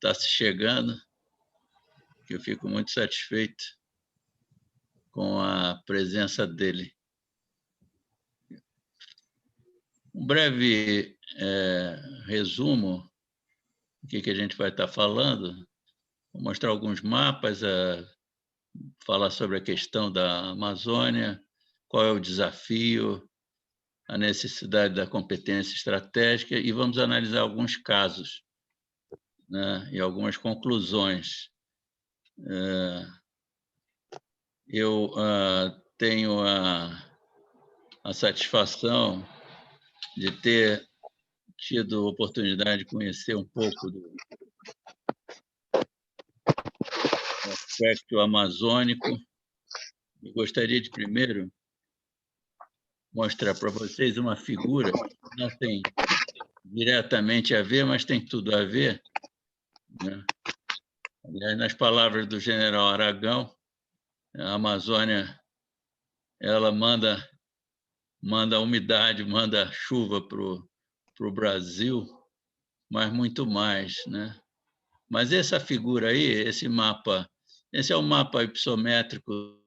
está se chegando, que eu fico muito satisfeito com a presença dele. Um breve resumo do que a gente vai estar falando. Vou mostrar alguns mapas, falar sobre a questão da Amazônia, qual é o desafio, a necessidade da competência estratégica, e vamos analisar alguns casos, né, e algumas conclusões. Eu tenho a satisfação de ter tido a oportunidade de conhecer um pouco do aspecto amazônico. Eu gostaria de, primeiro, mostrar para vocês uma figura que não tem diretamente a ver, mas tem tudo a ver, né? Aliás, nas palavras do general Aragão, a Amazônia ela manda umidade, manda chuva para o Brasil, mas muito mais, né? Mas essa figura aí, esse é um mapa hipossométrico,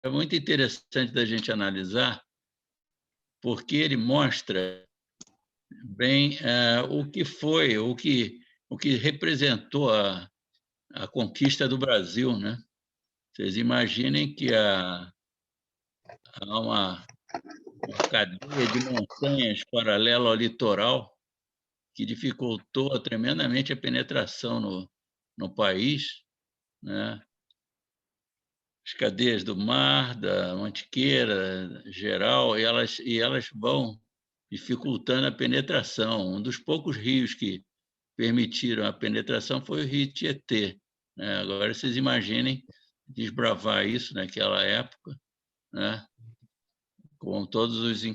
é muito interessante da gente analisar, porque ele mostra bem o que foi, o que representou a conquista do Brasil, né? Vocês imaginem que há uma cadeia de montanhas paralela ao litoral que dificultou tremendamente a penetração no país, né? As cadeias do mar, da Mantiqueira, geral, e elas vão dificultando a penetração. Um dos poucos rios que permitiram a penetração foi o rio Tietê, né? Agora, vocês imaginem desbravar isso naquela época, né? Com todos os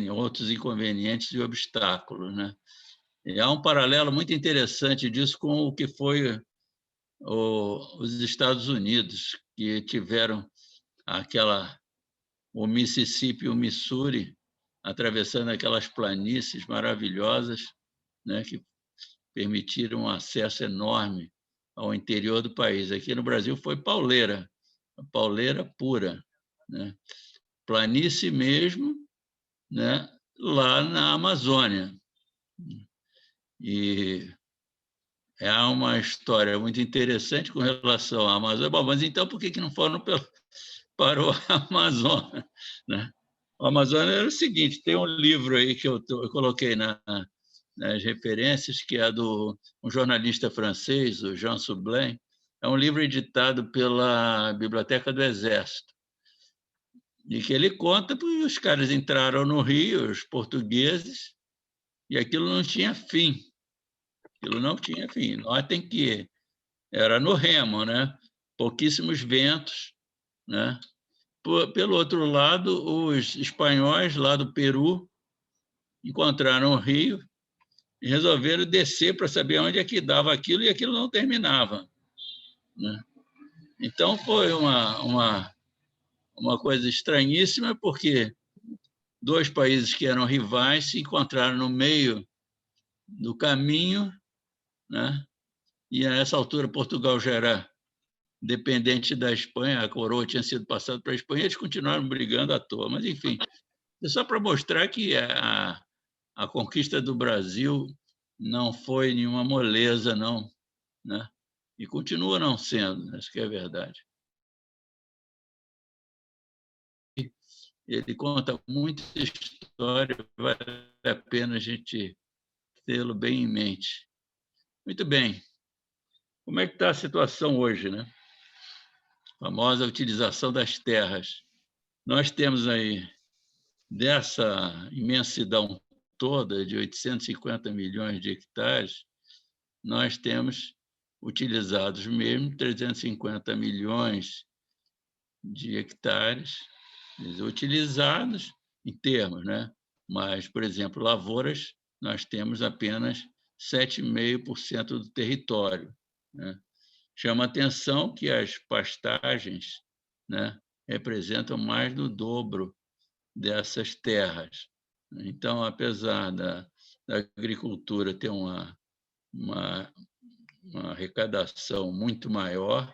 outros inconvenientes e obstáculos, né? E há um paralelo muito interessante disso com o que foi os Estados Unidos, que tiveram o Mississippi e o Missouri, atravessando aquelas planícies maravilhosas, né, que permitiram um acesso enorme ao interior do país. Aqui no Brasil foi pauleira pura, né? Planície mesmo, né, lá na Amazônia. E é uma história muito interessante com relação à Amazônia. Bom, mas então por que não foram para o Amazonas, né? O Amazonas era o seguinte: tem um livro aí que eu coloquei nas referências, que é do um jornalista francês, o Jean Sublin. É um livro editado pela Biblioteca do Exército, e que ele conta que os caras entraram no Rio, os portugueses, e aquilo não tinha fim. Aquilo não tinha fim. Notem que era no remo, né? Pouquíssimos ventos, né? Pelo outro lado, os espanhóis lá do Peru encontraram o rio e resolveram descer para saber onde é que dava aquilo, e aquilo não terminava, né? Então, foi uma coisa estranhíssima, porque dois países que eram rivais se encontraram no meio do caminho, né? E, a essa altura, Portugal já era dependente da Espanha, a coroa tinha sido passada para a Espanha, eles continuaram brigando à toa. Mas, enfim, é só para mostrar que a conquista do Brasil não foi nenhuma moleza, não, né? E continua não sendo, acho que é verdade. Ele conta muita história, vale a pena a gente tê-lo bem em mente. Muito bem. Como é que está a situação hoje, né? A famosa utilização das terras. Nós temos aí, dessa imensidão toda de 850 milhões de hectares, nós temos utilizados mesmo 350 milhões de hectares utilizados em termos, né? Mas, por exemplo, lavouras, nós temos apenas 7,5% do território, né? Chama a atenção que as pastagens, né, representam mais do dobro dessas terras. Então, apesar da agricultura ter uma, uma arrecadação muito maior,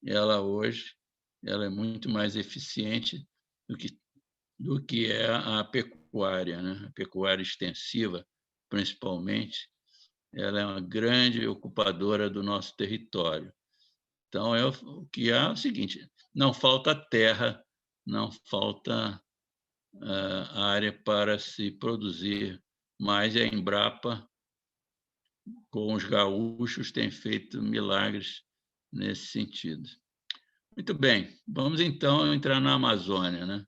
ela hoje ela é muito mais eficiente do que, do que é a pecuária, né? A pecuária extensiva, principalmente, ela é uma grande ocupadora do nosso território. Então, o que há é o seguinte: não falta terra, não falta área para se produzir, mas a Embrapa, com os gaúchos, tem feito milagres nesse sentido. Muito bem, vamos então entrar na Amazônia, né?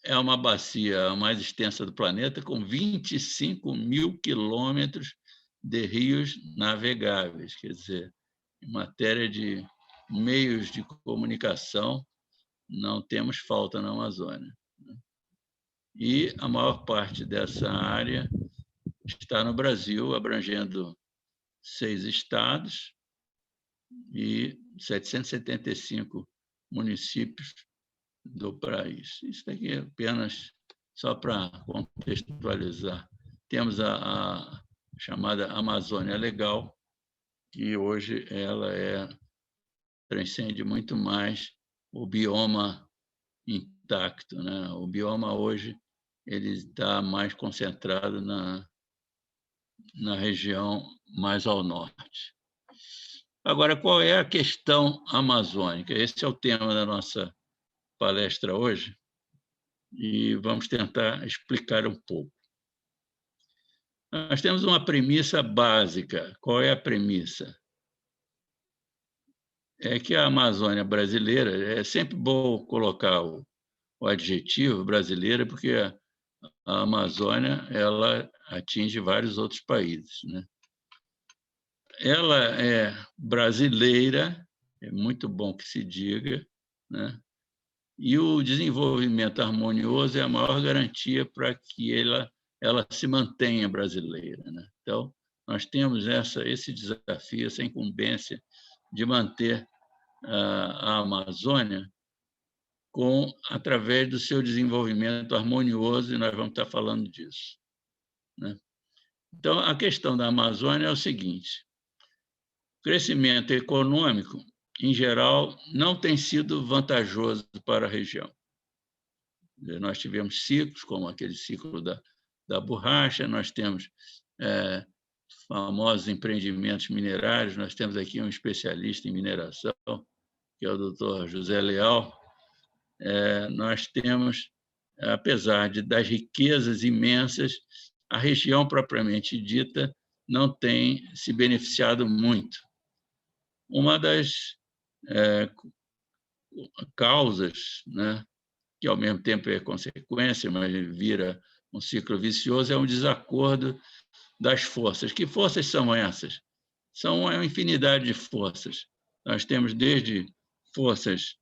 É uma bacia a mais extensa do planeta, com 25.000 quilômetros de rios navegáveis, quer dizer, em matéria de meios de comunicação, não temos falta na Amazônia. E a maior parte dessa área está no Brasil, abrangendo 6 estados e 775 municípios do país. Isso aqui é apenas só para contextualizar. Temos a chamada Amazônia Legal, que hoje ela transcende muito mais o bioma intacto, né? O bioma hoje ele está mais concentrado na região mais ao norte. Agora, qual é a questão amazônica? Esse é o tema da nossa palestra hoje e vamos tentar explicar um pouco. Nós temos uma premissa básica. Qual é a premissa? É que a Amazônia brasileira, é sempre bom colocar o adjetivo brasileira, porque a Amazônia ela atinge vários outros países, né? Ela é brasileira, é muito bom que se diga, né? E o desenvolvimento harmonioso é a maior garantia para que ela se mantenha brasileira, né? Então, nós temos esse desafio, essa incumbência de manter a Amazônia através do seu desenvolvimento harmonioso, e nós vamos estar falando disso, né? Então, a questão da Amazônia é o seguinte: o crescimento econômico, em geral, não tem sido vantajoso para a região. Nós tivemos ciclos, como aquele ciclo da borracha, nós temos famosos empreendimentos minerários, nós temos aqui um especialista em mineração, que é o doutor José Leal. Nós temos, apesar das riquezas imensas, a região propriamente dita não tem se beneficiado muito. Uma das causas, né, que ao mesmo tempo é consequência, mas vira um ciclo vicioso, é um desacordo das forças. Que forças são essas? São uma infinidade de forças. Nós temos desde forças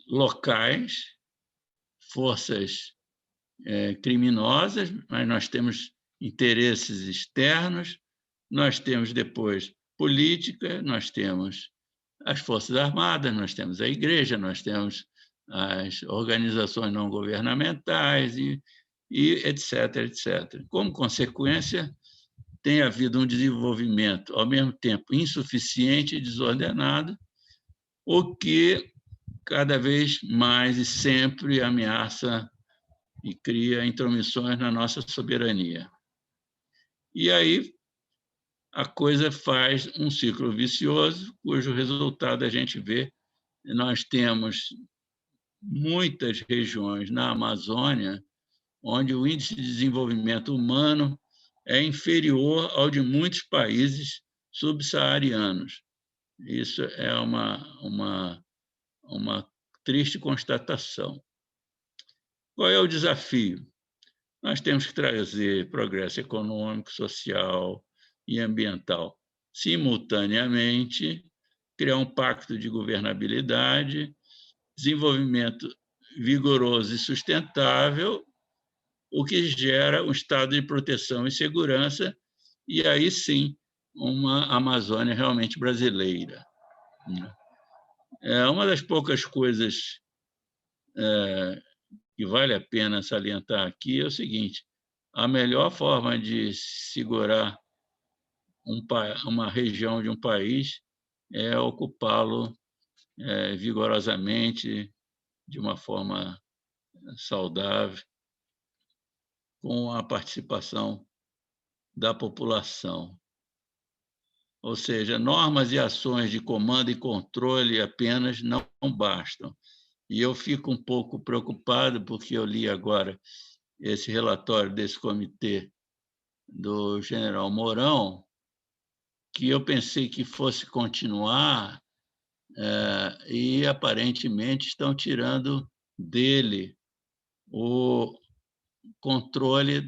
locais, forças criminosas, mas nós temos interesses externos, nós temos depois política, nós temos as Forças Armadas, nós temos a Igreja, nós temos as organizações não governamentais e etc, etc. Como consequência, tem havido um desenvolvimento, ao mesmo tempo, insuficiente e desordenado, o que cada vez mais e sempre ameaça e cria intromissões na nossa soberania. E aí a coisa faz um ciclo vicioso, cujo resultado a gente vê. Nós temos muitas regiões na Amazônia onde o índice de desenvolvimento humano é inferior ao de muitos países subsaarianos. Isso é uma triste constatação. Qual é o desafio? Nós temos que trazer progresso econômico, social e ambiental simultaneamente, criar um pacto de governabilidade, desenvolvimento vigoroso e sustentável, o que gera um estado de proteção e segurança, e aí sim uma Amazônia realmente brasileira. Uma das poucas coisas que vale a pena salientar aqui é o seguinte: a melhor forma de segurar uma região de um país é ocupá-lo vigorosamente, de uma forma saudável, com a participação da população. Ou seja, normas e ações de comando e controle apenas não bastam. E eu fico um pouco preocupado, porque eu li agora esse relatório desse comitê do general Mourão, que eu pensei que fosse continuar, e aparentemente estão tirando dele o controle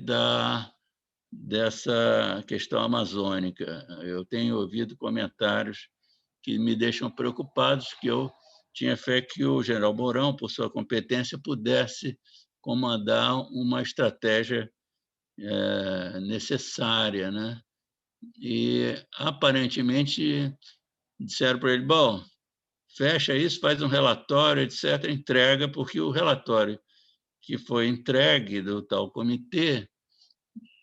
dessa questão amazônica. Eu tenho ouvido comentários que me deixam preocupados, que eu tinha fé que o general Mourão, por sua competência, pudesse comandar uma estratégia necessária, né? E, aparentemente, disseram para ele: bom, fecha isso, faz um relatório, etc., entrega, porque o relatório que foi entregue do tal comitê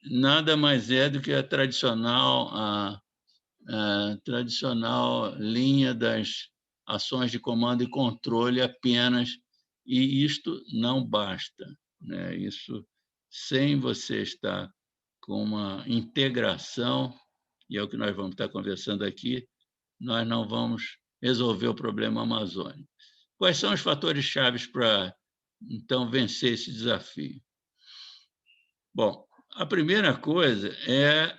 nada mais é do que a tradicional linha das ações de comando e controle apenas, e isto não basta, né? Isso, sem você estar com uma integração, e é o que nós vamos estar conversando aqui, nós não vamos resolver o problema amazônico. Quais são os fatores chaves para, então, vencer esse desafio? Bom, a primeira coisa é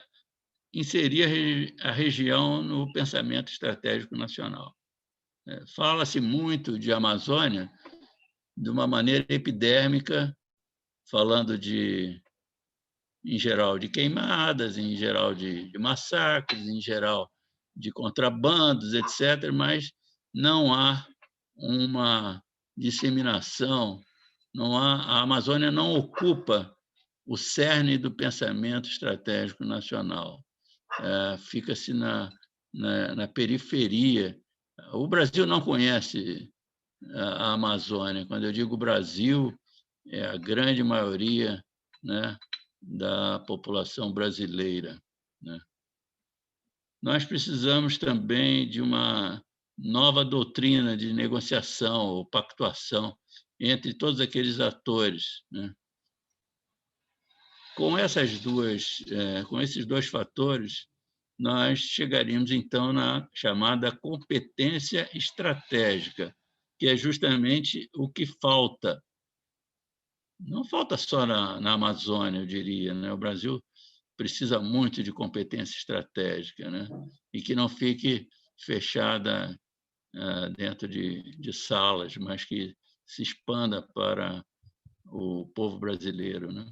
inserir a região no pensamento estratégico nacional. Fala-se muito de Amazônia de uma maneira epidérmica, falando em geral, de queimadas, em geral, de massacres, em geral, de contrabandos, etc., mas não há uma disseminação, a Amazônia não ocupa o cerne do pensamento estratégico nacional. Fica-se na periferia. O Brasil não conhece a Amazônia. Quando eu digo Brasil, é a grande maioria, né, da população brasileira, né? Nós precisamos também de uma nova doutrina de negociação ou pactuação entre todos aqueles atores, né? Com esses dois fatores, nós chegaríamos, então, na chamada competência estratégica, que é justamente o que falta. Não falta só na Amazônia, eu diria, né? O Brasil precisa muito de competência estratégica, né? E que não fique fechada dentro de salas, mas que se expanda para o povo brasileiro, né?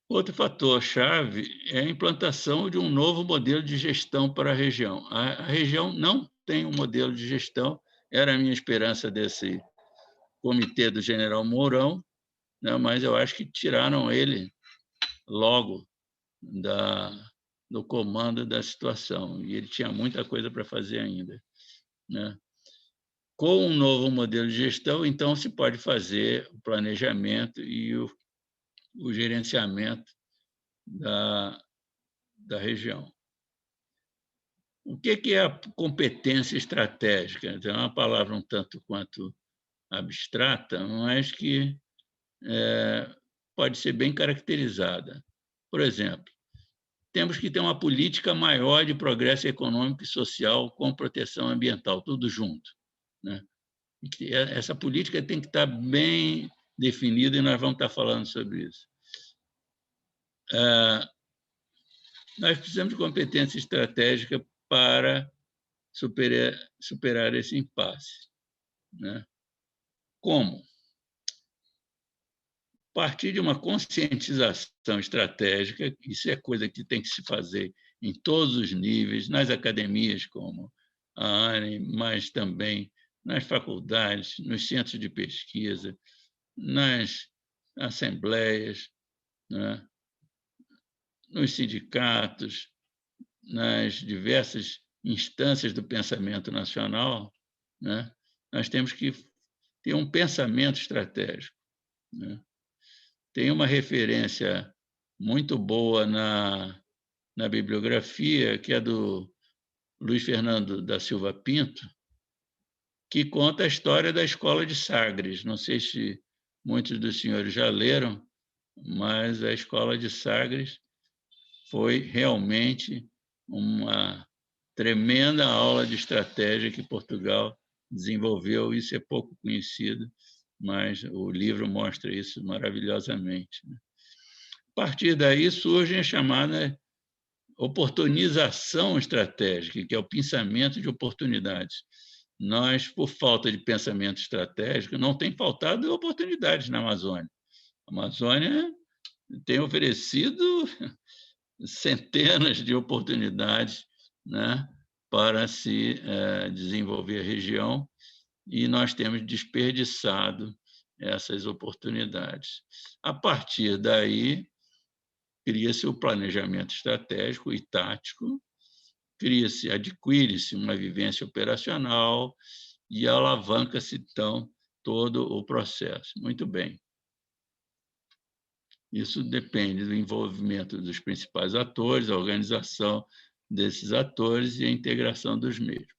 Outro fator-chave é a implantação de um novo modelo de gestão para a região. A região não tem um modelo de gestão, era a minha esperança desse comitê do general Mourão, né? Mas eu acho que tiraram ele logo da, do comando da situação, e ele tinha muita coisa para fazer ainda, né? Com um novo modelo de gestão, então, se pode fazer o planejamento e o gerenciamento da, da região. O que é a competência estratégica? Então, é uma palavra um tanto quanto abstrata, mas que pode ser bem caracterizada. Por exemplo, temos que ter uma política maior de progresso econômico e social com proteção ambiental, tudo junto, né? Essa política tem que estar bem definida, e nós vamos estar falando sobre isso. Nós precisamos de competência estratégica para superar esse impasse, né? Como? A partir de uma conscientização estratégica, isso é coisa que tem que se fazer em todos os níveis, nas academias, como a ANE, mas também nas faculdades, nos centros de pesquisa, nas assembleias, né? Nos sindicatos, nas diversas instâncias do pensamento nacional, né? Nós temos que ter um pensamento estratégico, né? Tem uma referência muito boa na bibliografia, que é do Luiz Fernando da Silva Pinto, que conta a história da Escola de Sagres. Não sei se muitos dos senhores já leram, mas a Escola de Sagres foi realmente uma tremenda aula de estratégia que Portugal desenvolveu. Isso é pouco conhecido, mas o livro mostra isso maravilhosamente. A partir daí surge a chamada oportunização estratégica, que é o pensamento de oportunidades. Nós, por falta de pensamento estratégico, não tem faltado oportunidades na Amazônia. A Amazônia tem oferecido centenas de oportunidades, né, para se desenvolver a região, e nós temos desperdiçado essas oportunidades. A partir daí, cria-se o planejamento estratégico e tático, adquire-se uma vivência operacional e alavanca-se, então, todo o processo. Muito bem. Isso depende do envolvimento dos principais atores, a organização desses atores e a integração dos mesmos.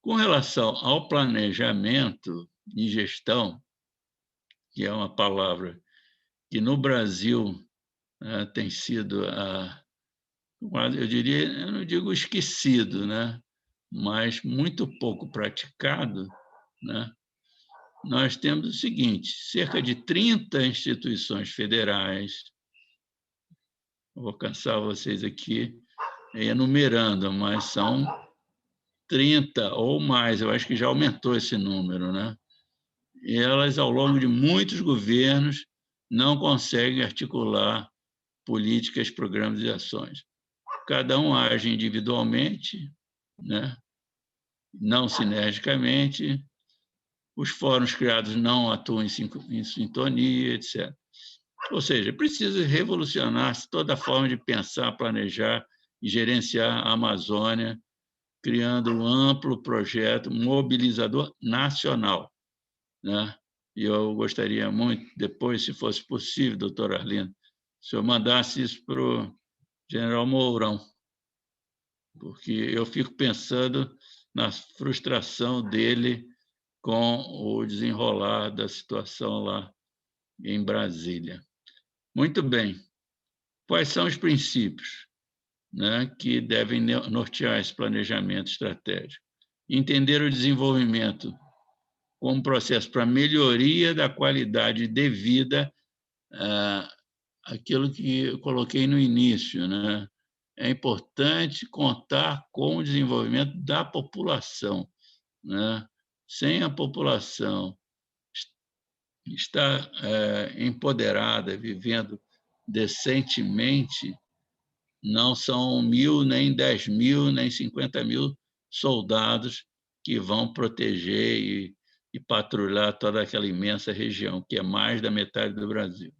Com relação ao planejamento e gestão, que é uma palavra que no Brasil tem sido, eu diria, eu não digo esquecido, né? Mas muito pouco praticado, né? Nós temos o seguinte: cerca de 30 instituições federais, vou cansar vocês aqui enumerando, mas são 30 ou mais, eu acho que já aumentou esse número, né? E elas, ao longo de muitos governos, não conseguem articular políticas, programas e ações. Cada um age individualmente, né? Não sinergicamente, os fóruns criados não atuam em sintonia, etc. Ou seja, precisa revolucionar toda a forma de pensar, planejar e gerenciar a Amazônia, criando um amplo projeto mobilizador nacional, né? E eu gostaria muito, depois, se fosse possível, doutor Arlindo, se eu mandasse isso para o general Mourão, porque eu fico pensando na frustração dele com o desenrolar da situação lá em Brasília. Muito bem. Quais são os princípios, né, que devem nortear esse planejamento estratégico? Entender o desenvolvimento como processo para melhoria da qualidade de vida, aquilo que eu coloquei no início, né? É importante contar com o desenvolvimento da população, né? Sem a população estar empoderada, vivendo decentemente, não são 1.000, nem 10.000, nem 50.000 soldados que vão proteger e patrulhar toda aquela imensa região, que é mais da metade do Brasil.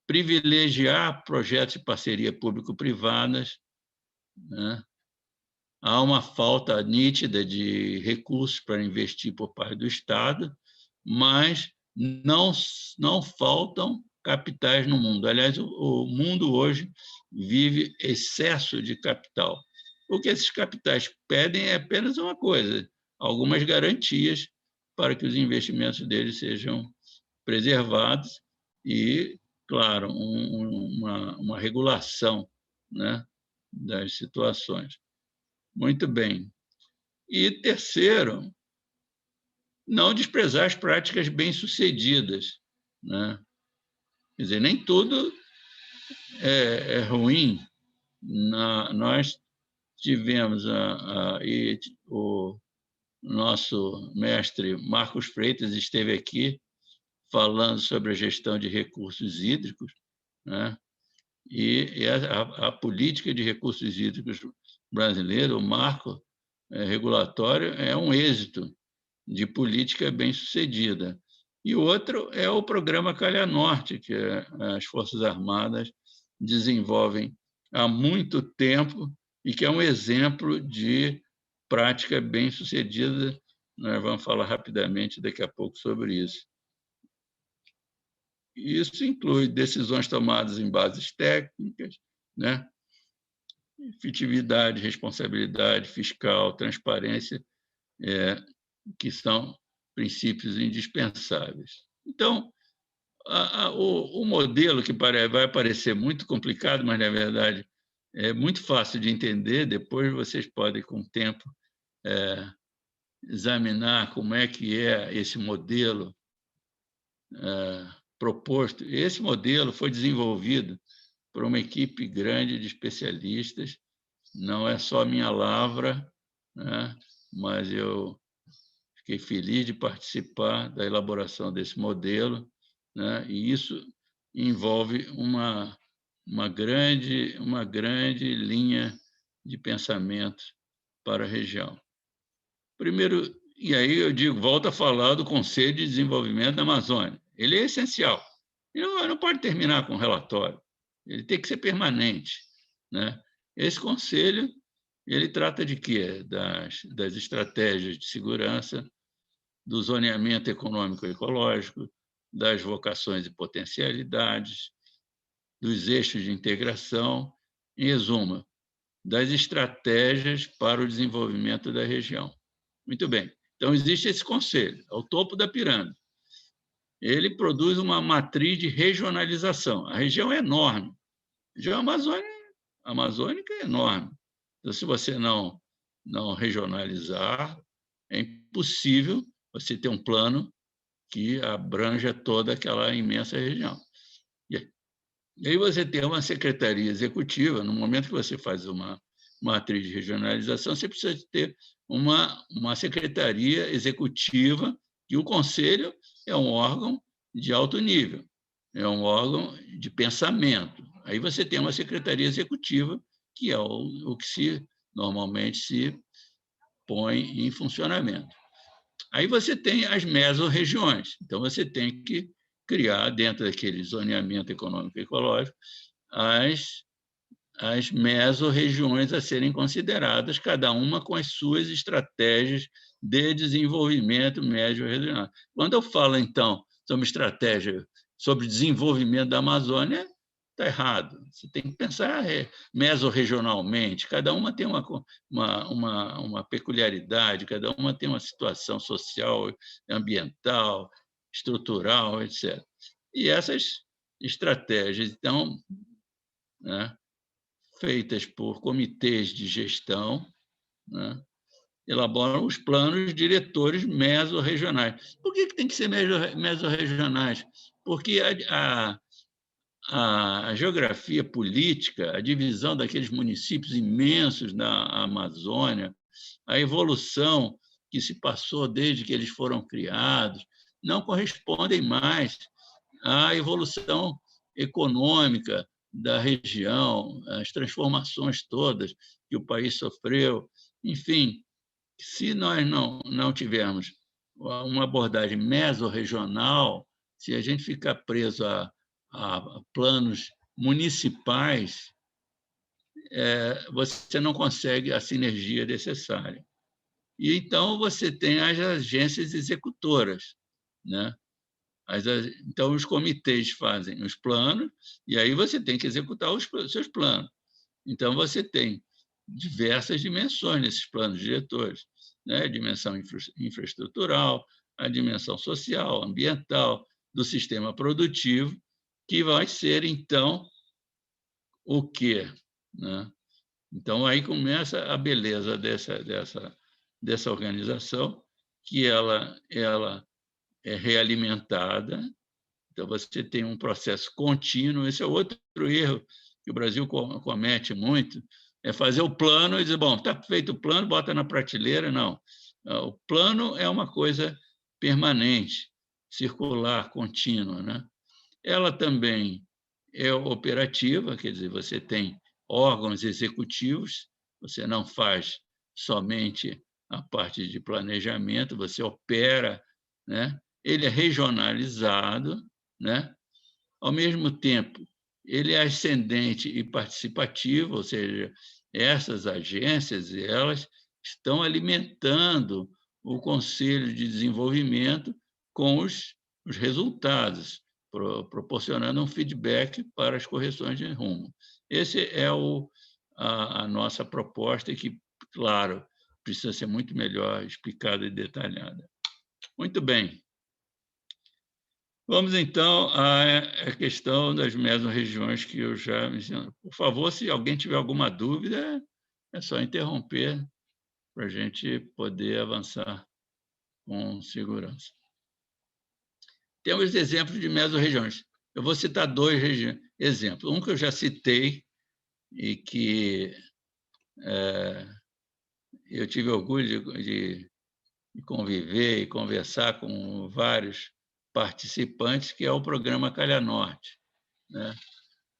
Privilegiar projetos de parceria público-privadas, né? Há uma falta nítida de recursos para investir por parte do Estado, mas não faltam capitais no mundo. Aliás, o mundo hoje vive excesso de capital. O que esses capitais pedem é apenas uma coisa: algumas garantias para que os investimentos deles sejam preservados e, claro, uma regulação, né, das situações. Muito bem. E terceiro, não desprezar as práticas bem-sucedidas, né? Quer dizer, nem tudo é ruim. Nós tivemos o nosso mestre Marcos Freitas esteve aqui falando sobre a gestão de recursos hídricos, né? E a política de recursos hídricos brasileira, o marco regulatório, é um êxito de política bem-sucedida. E o outro é o programa Calha Norte, que as Forças Armadas desenvolvem há muito tempo e que é um exemplo de prática bem-sucedida. Nós vamos falar rapidamente daqui a pouco sobre isso. Isso inclui decisões tomadas em bases técnicas, né? Efetividade, responsabilidade fiscal, transparência, que são princípios indispensáveis. Então, o modelo que vai parecer muito complicado, mas, na verdade, é muito fácil de entender. Depois vocês podem, com o tempo, examinar como é que é esse modelo proposto. Esse modelo foi desenvolvido por uma equipe grande de especialistas, não é só minha lavra, né? Mas eu fiquei feliz de participar da elaboração desse modelo, né? E isso envolve uma grande linha de pensamento para a região. Primeiro, e aí eu digo, volto a falar do Conselho de Desenvolvimento da Amazônia. Ele é essencial. Ele não pode terminar com um relatório. Ele tem que ser permanente, né? Esse conselho, ele trata de quê? Das estratégias de segurança, do zoneamento econômico e ecológico, das vocações e potencialidades, dos eixos de integração, em resumo, das estratégias para o desenvolvimento da região. Muito bem. Então, existe esse conselho, ao topo da pirâmide. Ele produz uma matriz de regionalização. A região é enorme. A região amazônica é enorme. Então, se você não regionalizar, é impossível você ter um plano que abranja toda aquela imensa região. E aí você tem uma secretaria executiva. No momento que você faz uma matriz de regionalização, você precisa ter uma secretaria executiva, e o conselho é um órgão de alto nível, é um órgão de pensamento. Aí você tem uma secretaria executiva, que é o que normalmente se põe em funcionamento. Aí você tem as mesorregiões. Então, você tem que criar, dentro daquele zoneamento econômico e ecológico, as mesorregiões a serem consideradas, cada uma com as suas estratégias de desenvolvimento médio-regional. Quando eu falo, então, sobre estratégia, sobre desenvolvimento da Amazônia, está errado. Você tem que pensar mesorregionalmente. Cada uma tem uma peculiaridade, cada uma tem uma situação social, ambiental, estrutural, etc. E essas estratégias, então, né, feitas por comitês de gestão, né, elaboram os planos diretores mesorregionais. Por que tem que ser mesorregionais? Porque a geografia política, a divisão daqueles municípios imensos da Amazônia, a evolução que se passou desde que eles foram criados, não correspondem mais à evolução econômica da região, as transformações todas que o país sofreu. Enfim, se nós não tivermos uma abordagem mesorregional, se a gente ficar preso a planos municipais, você não consegue a sinergia necessária. E então você tem as agências executoras, né? Então, os comitês fazem os planos, e aí você tem que executar os seus planos. Então, você tem diversas dimensões nesses planos diretores, né? A dimensão infraestrutural, a dimensão social, ambiental, do sistema produtivo, que vai ser, então, o quê? Né? Então, aí começa a beleza dessa organização, que ela é realimentada. Então, você tem um processo contínuo. Esse é outro erro que o Brasil comete muito, é fazer o plano e dizer, bom, está feito o plano, bota na prateleira. Não. O plano é uma coisa permanente, circular, contínua, né? Ela também é operativa, quer dizer, você tem órgãos executivos, você não faz somente a parte de planejamento, você opera, né? Ele é regionalizado, né? Ao mesmo tempo, ele é ascendente e participativo, ou seja, essas agências elas estão alimentando o Conselho de Desenvolvimento com os resultados. proporcionando um feedback para as correções de rumo. Esse é a nossa proposta, que, claro, precisa ser muito melhor explicada e detalhada. Muito bem. Vamos, então, à questão das mesorregiões que eu já mencionei. Por favor, se alguém tiver alguma dúvida, é só interromper para a gente poder avançar com segurança. Temos exemplos de mesorregiões. Eu vou citar dois exemplos. Um que eu já citei e que eu tive orgulho de conviver e conversar com vários participantes, que é o programa Calha Norte, né?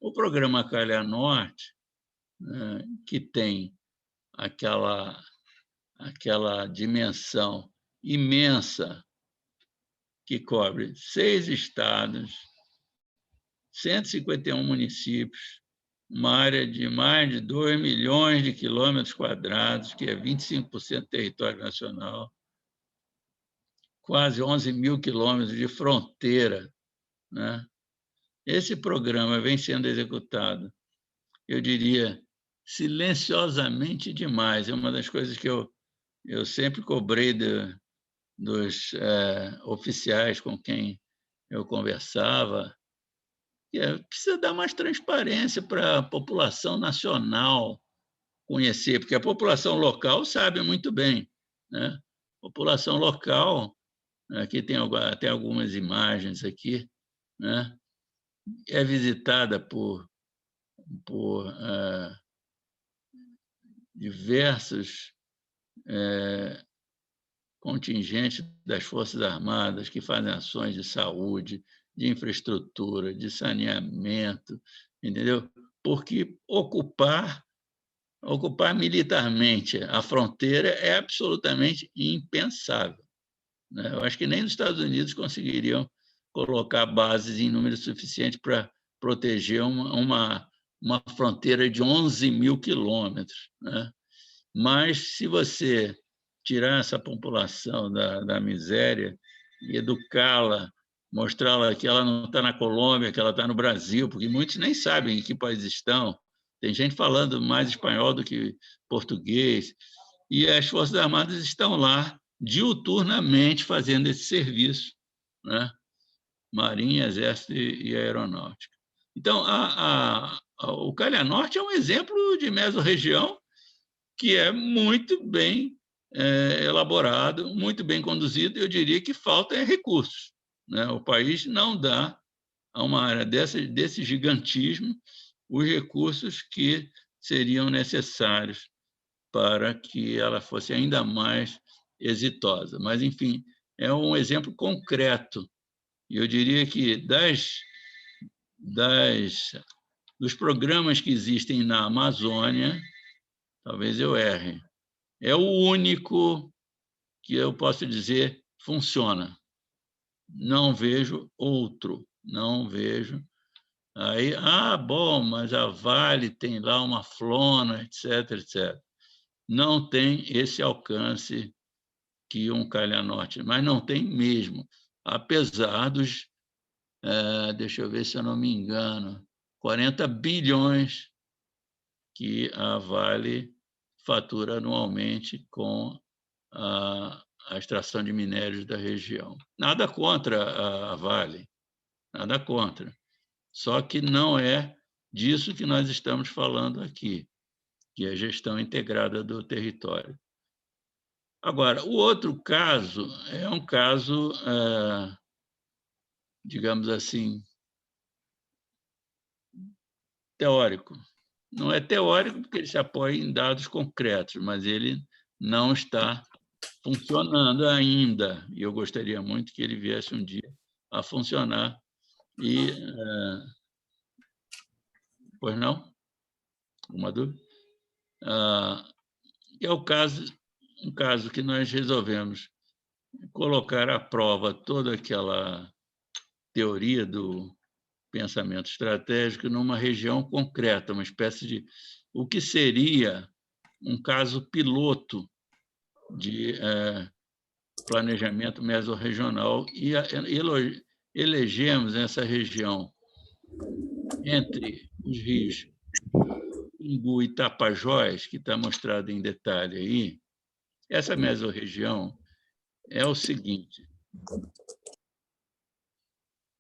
O programa Calha Norte, né, que tem aquela dimensão imensa, que cobre 6 estados, 151 municípios, uma área de mais de 2 milhões de quilômetros quadrados, que é 25% do território nacional, quase 11 mil quilômetros de fronteira, né? Esse programa vem sendo executado, eu diria, silenciosamente demais. É uma das coisas que eu sempre cobrei dos oficiais com quem eu conversava, que precisa dar mais transparência para a população nacional conhecer, porque a população local sabe muito bem, né? A população local, aqui tem até algumas imagens aqui, né? É visitada por diversos contingentes das Forças Armadas que fazem ações de saúde, de infraestrutura, de saneamento, entendeu? Porque ocupar militarmente a fronteira é absolutamente impensável, né? Eu acho que nem nos Estados Unidos conseguiriam colocar bases em número suficiente para proteger uma fronteira de 11 mil quilômetros, né? Mas, se você tirar essa população da miséria e educá-la, mostrá-la que ela não está na Colômbia, que ela está no Brasil, porque muitos nem sabem em que país estão. Tem gente falando mais espanhol do que português, e as Forças Armadas estão lá diuturnamente fazendo esse serviço, né? Marinha, Exército e Aeronáutica. Então, o Calha Norte é um exemplo de mesorregião que é muito bem elaborado, muito bem conduzido. Eu diria que falta recursos, né? O país não dá a uma área desse gigantismo os recursos que seriam necessários para que ela fosse ainda mais exitosa. Mas, enfim, é um exemplo concreto. E eu diria que dos programas que existem na Amazônia, talvez eu erre, é o único que eu posso dizer funciona. Não vejo outro, não vejo. Aí, bom, mas a Vale tem lá uma flona, etc, etc. Não tem esse alcance que um Calha Norte, mas não tem mesmo, apesar dos, deixa eu ver se eu não me engano, 40 bilhões que a Vale fatura anualmente com a extração de minérios da região. Nada contra a Vale, nada contra. Só que não é disso que nós estamos falando aqui, que é a gestão integrada do território. Agora, o outro caso é um caso, digamos assim, teórico. Não é teórico porque ele se apoia em dados concretos, mas ele não está funcionando ainda. E eu gostaria muito que ele viesse um dia a funcionar. E, pois não? Uma dúvida? É um caso que nós resolvemos colocar à prova toda aquela teoria do pensamento estratégico numa região concreta, uma espécie de o que seria um caso piloto de planejamento mesorregional e elegemos essa região entre os rios Imbu e Tapajós, que está mostrado em detalhe aí. Essa mesorregião é o seguinte,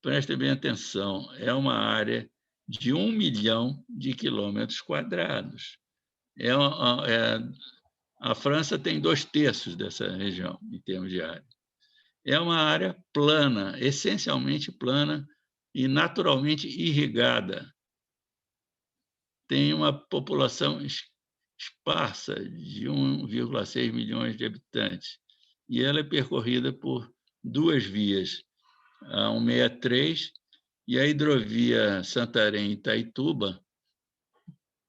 prestem bem atenção, é uma área de 1 milhão de quilômetros quadrados. A França tem 2/3 dessa região, em termos de área. É uma área plana, essencialmente plana e naturalmente irrigada. Tem uma população esparsa de 1,6 milhões de habitantes, e ela é percorrida por 2 vias, a 163 e a hidrovia Santarém-Itaituba,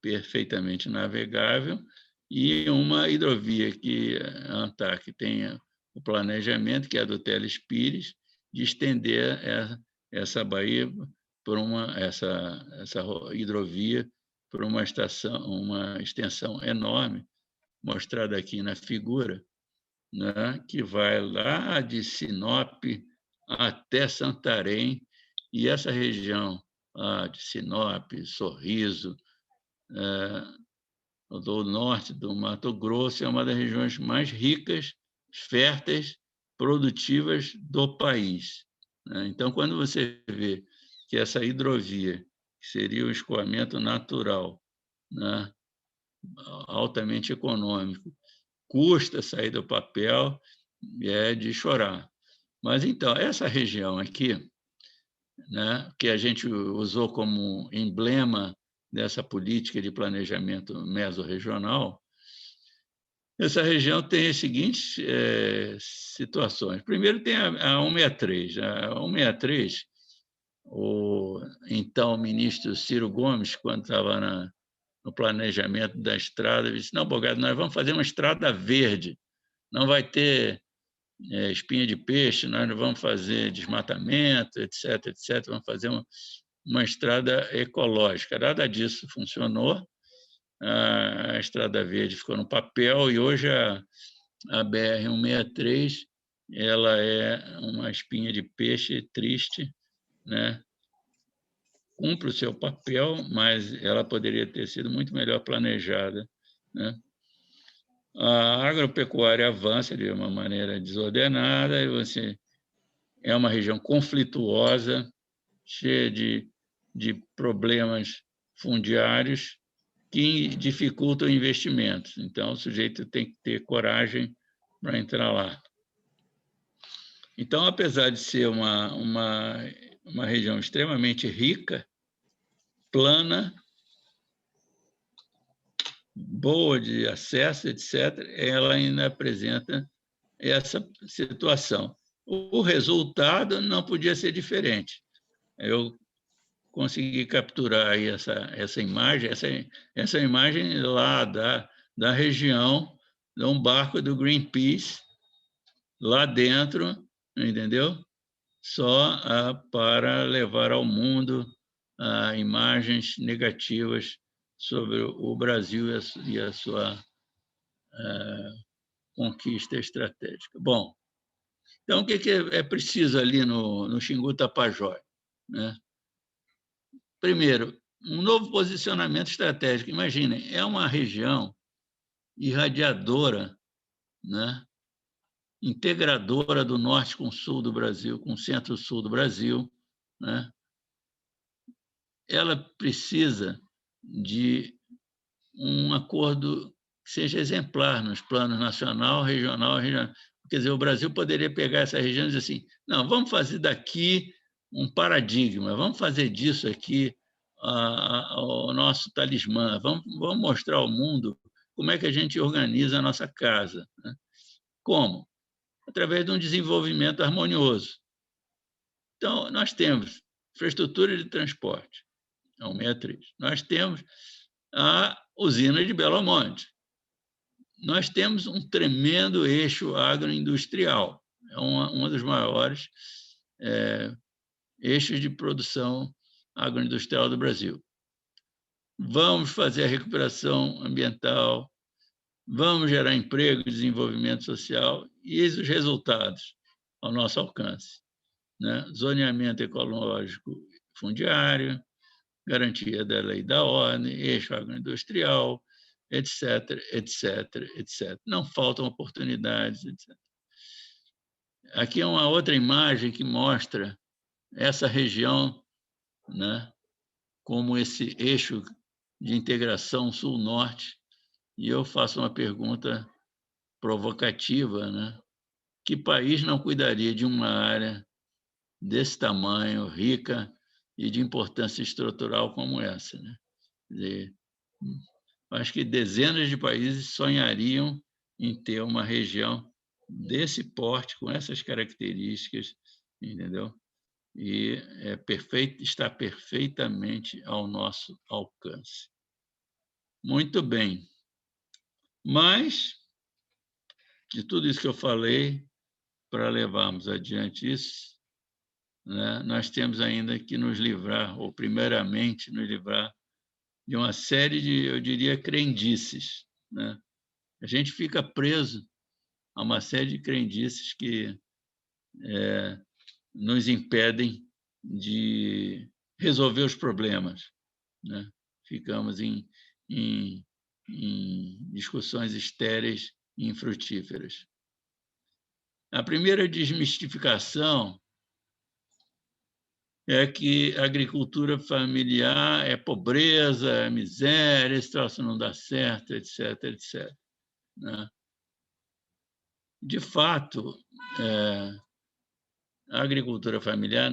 perfeitamente navegável, e uma hidrovia que a ANTAC tem o planejamento, que é a do Teles Pires, de estender essa baía por essa hidrovia por uma extensão enorme, mostrada aqui na figura, né, que vai lá de Sinop até Santarém, e essa região de Sinop, Sorriso, do norte do Mato Grosso, é uma das regiões mais ricas, férteis, produtivas do país. Então, quando você vê que essa hidrovia, que seria o escoamento natural, né, altamente econômico, custa sair do papel, é de chorar. Mas, então, essa região aqui, né, que a gente usou como emblema dessa política de planejamento mesorregional, essa região tem as seguintes situações. Primeiro, tem a 163. A 163, o então ministro Ciro Gomes, quando estava no planejamento da estrada, disse: não, Bogado, nós vamos fazer uma estrada verde, não vai ter espinha de peixe, nós não vamos fazer desmatamento, etc., etc., vamos fazer uma estrada ecológica. Nada disso funcionou. A Estrada Verde ficou no papel e hoje a BR-163 ela é uma espinha de peixe triste, né? Cumpre o seu papel, mas ela poderia ter sido muito melhor planejada, né? A agropecuária avança de uma maneira desordenada e é uma região conflituosa, cheia de problemas fundiários que dificultam investimentos. Então, o sujeito tem que ter coragem para entrar lá. Então, apesar de ser uma região extremamente rica, plana, boa de acesso, etc., ela ainda apresenta essa situação. O resultado não podia ser diferente. Eu consegui capturar aí essa imagem, essa imagem lá da região, de um barco do Greenpeace, lá dentro, entendeu? Só para levar ao mundo imagens negativas sobre o Brasil e a sua conquista estratégica. Bom, então, o que é preciso ali no Xingu Tapajós, né? Primeiro, um novo posicionamento estratégico. Imaginem, é uma região irradiadora, né? Integradora do norte com o sul do Brasil, com o centro-sul do Brasil, né? Ela precisa de um acordo que seja exemplar nos planos nacional, regional. Quer dizer, o Brasil poderia pegar essa região e dizer assim: não, vamos fazer daqui um paradigma, vamos fazer disso aqui o nosso talismã, vamos mostrar ao mundo como é que a gente organiza a nossa casa. Né? Como? Através de um desenvolvimento harmonioso. Então, nós temos infraestrutura de transporte, é 163. Nós temos a usina de Belo Monte. Nós temos um tremendo eixo agroindustrial, é um dos maiores eixos de produção agroindustrial do Brasil. Vamos fazer a recuperação ambiental, vamos gerar emprego e desenvolvimento social, e eis os resultados ao nosso alcance. né? Zoneamento ecológico fundiário, garantia da lei e da ordem, eixo agroindustrial, etc, etc, etc. Não faltam oportunidades, etc. Aqui é uma outra imagem que mostra essa região, né, como esse eixo de integração sul-norte, e eu faço uma pergunta provocativa, né? Que país não cuidaria de uma área desse tamanho, rica e de importância estrutural como essa, né? Quer dizer, acho que dezenas de países sonhariam em ter uma região desse porte, com essas características, entendeu? E está perfeitamente ao nosso alcance. Muito bem. Mas, de tudo isso que eu falei, para levarmos adiante isso, né, nós temos ainda que nos livrar, ou primeiramente nos livrar de uma série de, eu diria, crendices, né? A gente fica preso a uma série de crendices que nos impedem de resolver os problemas, né? Ficamos em, em discussões estéreis e infrutíferas. A primeira desmistificação é que a agricultura familiar é pobreza, é miséria, esse troço não dá certo, etc, etc, né? De fato, a agricultura familiar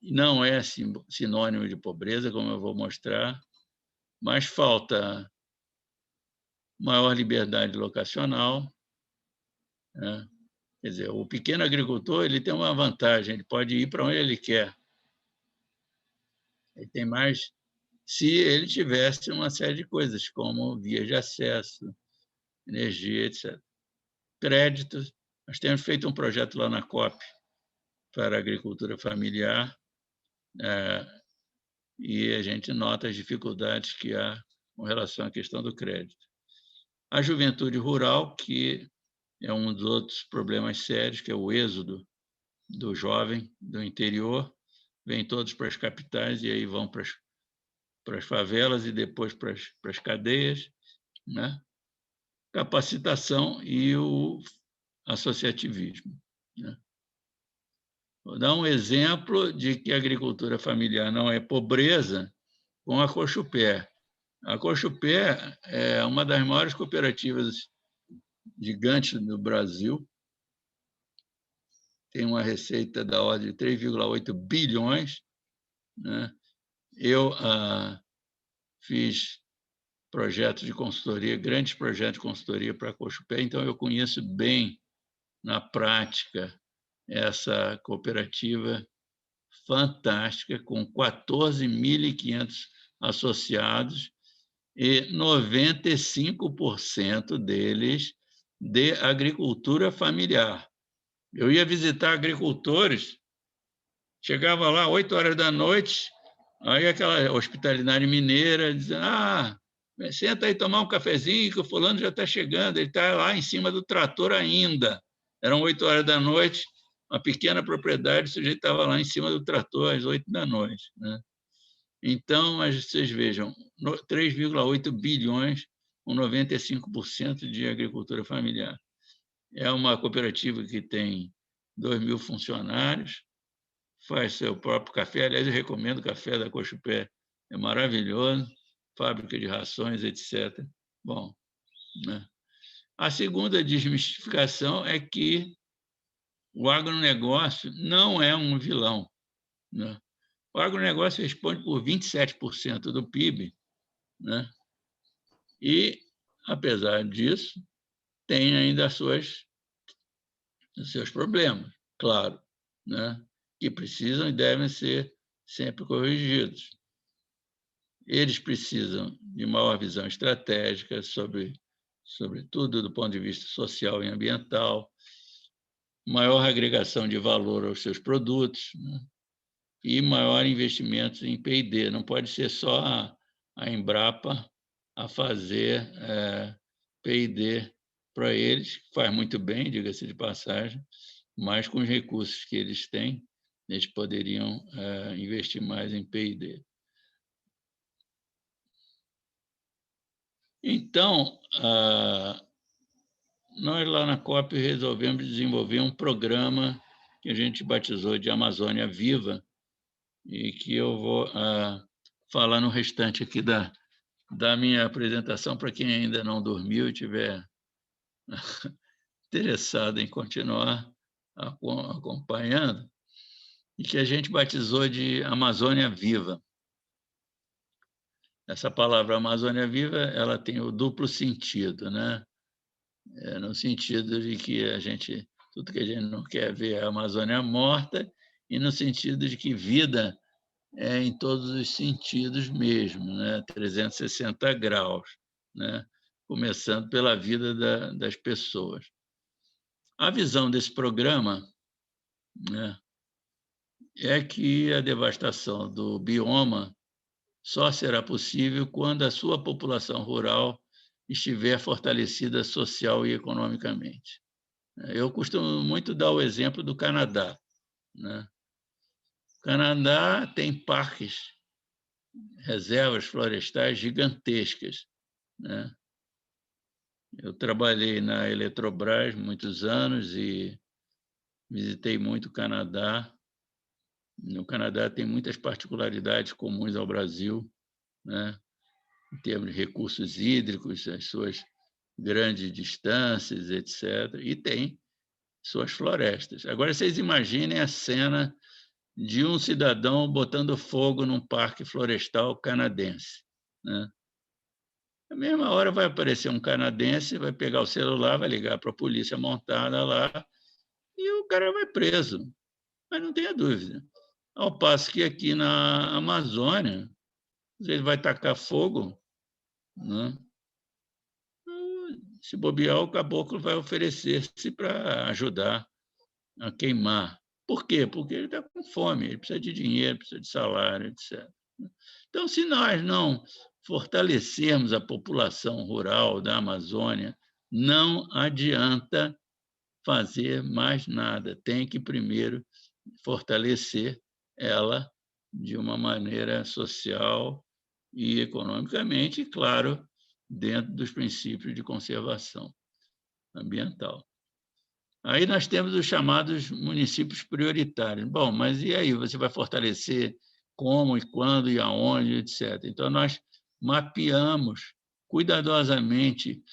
não é sinônimo de pobreza, como eu vou mostrar, mas falta maior liberdade locacional, né? Quer dizer, o pequeno agricultor ele tem uma vantagem, ele pode ir para onde ele quer. Ele tem mais se ele tivesse uma série de coisas, como vias de acesso, energia, etc. Créditos. Nós temos feito um projeto lá na COP para a agricultura familiar, e a gente nota as dificuldades que há com relação à questão do crédito. A juventude rural, que é um dos outros problemas sérios, que é o êxodo do jovem do interior, vêm todos para as capitais e aí vão para as favelas e depois para as cadeias, né? Capacitação e o associativismo, né? Vou dar um exemplo de que a agricultura familiar não é pobreza com a Cochupé. A Cochupé é uma das maiores cooperativas gigantes do Brasil, tem uma receita da ordem de 3,8 bilhões, né? Eu fiz projetos de consultoria, grandes projetos de consultoria para a Cochupé, então eu conheço bem, na prática, essa cooperativa fantástica, com 14.500 associados e 95% deles de agricultura familiar. Eu ia visitar agricultores, chegava lá 8 horas da noite, aí aquela hospitalidade mineira dizendo: senta aí tomar um cafezinho que o fulano já está chegando, ele está lá em cima do trator ainda. Eram 8 horas da noite, uma pequena propriedade, o sujeito estava lá em cima do trator às 8 da noite, né? Então, vocês vejam, 3,8 bilhões com 95% de agricultura familiar. É uma cooperativa que tem 2.000 funcionários, faz seu próprio café. Aliás, eu recomendo o café da Cochupé, é maravilhoso, fábrica de rações, etc. Bom, né? A segunda desmistificação é que o agronegócio não é um vilão, né? O agronegócio responde por 27% do PIB, né? E, apesar disso, tem ainda os seus problemas, claro, né? Que precisam e devem ser sempre corrigidos. Eles precisam de maior visão estratégica sobretudo do ponto de vista social e ambiental, maior agregação de valor aos seus produtos, né? E maior investimento em P&D. Não pode ser só a Embrapa a fazer P&D para eles, que faz muito bem, diga-se de passagem, mas com os recursos que eles têm, eles poderiam investir mais em P&D. Então, nós lá na COP resolvemos desenvolver um programa que a gente batizou de Amazônia Viva e que eu vou falar no restante aqui da minha apresentação para quem ainda não dormiu e tiver interessado em continuar acompanhando, e que a gente batizou de Amazônia Viva. Essa palavra Amazônia Viva, ela tem o duplo sentido, né? No sentido de que tudo que a gente não quer ver é a Amazônia morta, e no sentido de que vida é em todos os sentidos mesmo, né? 360 graus, né? Começando pela vida das pessoas. A visão desse programa, né, é que a devastação do bioma só será possível quando a sua população rural estiver fortalecida social e economicamente. Eu costumo muito dar o exemplo do Canadá, né? O Canadá tem parques, reservas florestais gigantescas, né? Eu trabalhei na Eletrobras muitos anos e visitei muito o Canadá. No Canadá tem muitas particularidades comuns ao Brasil, né? Em termos de recursos hídricos, as suas grandes distâncias, etc. E tem suas florestas. Agora, vocês imaginem a cena de um cidadão botando fogo num parque florestal canadense, né? Na mesma hora vai aparecer um canadense, vai pegar o celular, vai ligar para a polícia montada lá e o cara vai preso, mas não tenha dúvida. Ao passo que aqui na Amazônia, ele vai tacar fogo, né? Se bobear, o caboclo vai oferecer-se para ajudar a queimar. Por quê? Porque ele está com fome, ele precisa de dinheiro, precisa de salário, etc. Então, se nós não fortalecermos a população rural da Amazônia, não adianta fazer mais nada. Tem que primeiro fortalecer ela de uma maneira social e economicamente, e, claro, dentro dos princípios de conservação ambiental. Aí nós temos os chamados municípios prioritários. Bom, mas e aí? Você vai fortalecer como e quando e aonde, etc. Então, nós mapeamos cuidadosamente